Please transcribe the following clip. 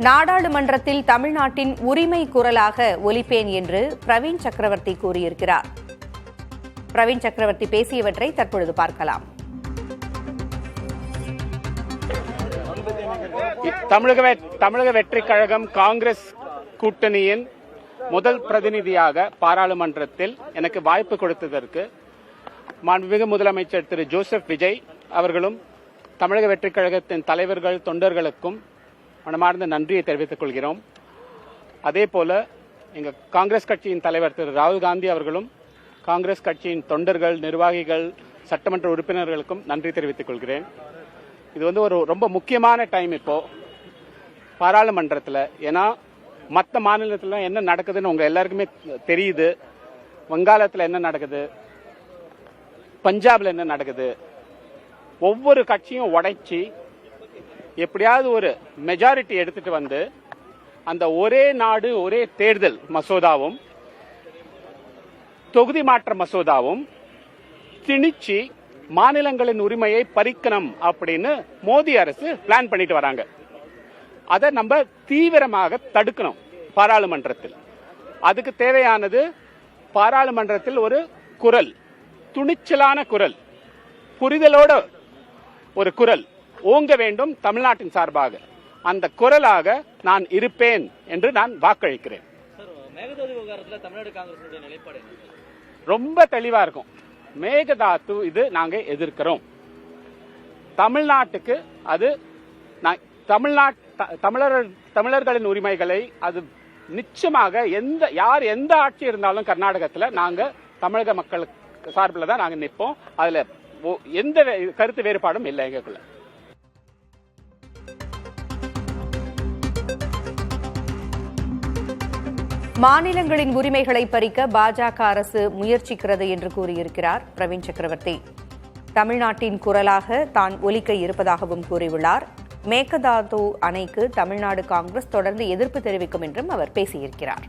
நாடாளுமன்றத்தில் தமிழ்நாட்டின் உரிமை குரலாக ஒலிப்பேன் என்று பிரவீன் சக்கரவர்த்தி கூறியிருக்கிறார். பிரவீன் சக்கரவர்த்தி பேசியவற்றை தற்பொழுது பார்க்கலாம். தமிழக வெற்றிக் கழகம் காங்கிரஸ் கூட்டணியின் முதல் பிரதிநிதியாக பாராளுமன்றத்தில் எனக்கு வாய்ப்பு கொடுத்ததற்கு மாண்புமிகு முதலமைச்சர் திரு ஜோசப் விஜய் அவர்களும் தமிழக வெற்றிக் கழகத்தின் தலைவர்கள் தொண்டர்களுக்கும் மனமார்ந்த நன்றியை தெரிவித்துக் கொள்கிறோம். அதேபோல எங்கள் காங்கிரஸ் கட்சியின் தலைவர் திரு ராகுல் காந்தி அவர்களும் காங்கிரஸ் கட்சியின் தொண்டர்கள், நிர்வாகிகள், சட்டமன்ற உறுப்பினர்களுக்கும் நன்றி தெரிவித்துக் கொள்கிறேன். இது ஒரு ரொம்ப முக்கியமான டைம் இப்போ பாராளுமன்றத்தில். ஏன்னா மற்ற மாநிலத்தில் என்ன நடக்குதுன்னு உங்க எல்லாருக்குமே தெரியுது. வங்காளத்தில் என்ன நடக்குது, பஞ்சாப்ல என்ன நடக்குது, ஒவ்வொரு கட்சியும் உடைச்சி எப்படியாவது ஒரு மெஜாரிட்டி எடுத்துட்டு வந்து அந்த ஒரே நாடு ஒரே தேர்தல் மசோதாவும் தொகுதி மாற்ற மசோதாவும் திணிச்சு மாநிலங்களின் உரிமையை பறிக்கணும் அப்படின்னு மோடி அரசு பிளான் பண்ணிட்டு வராங்க. அதை நம்ம தீவிரமாக தடுக்கணும் பாராளுமன்றத்தில். அதுக்கு தேவையானது பாராளுமன்றத்தில் ஒரு குரல், துணிச்சலான குரல், புரிதலோட ஒரு குரல் ஓங்க வேண்டும் தமிழ்நாட்டின் சார்பாக. அந்த குரலாக நான் இருப்பேன் என்று நான் வாக்களிக்கிறேன். ரொம்ப தெளிவா இருக்கும். மேகதாது இது நாங்க எதிர்க்கிறோம். தமிழ்நாட்டுக்கு அது தமிழர்களின் உரிமைகளை அது நிச்சயமாக எந்த ஆட்சி இருந்தாலும் கர்நாடகத்தில் நாங்க தமிழக மக்கள் சார்பில் தான் நாங்க நிற்போம். அதுல எந்த கருத்து வேறுபாடும் இல்லை எங்களுக்குள்ள. மாநிலங்களின் உரிமைகளை பறிக்க பாஜக அரசு முயற்சிக்கிறது என்று கூறியிருக்கிறார் பிரவீன் சக்கரவர்த்தி. தமிழ்நாட்டின் குரலாக தான் ஒலிக்க இருப்பதாகவும் கூறியுள்ளார். மேகதாது அணைக்கு தமிழ்நாடு காங்கிரஸ் தொடர்ந்து எதிர்ப்பு தெரிவிக்கும் என்றும் அவர் பேசியிருக்கிறார்.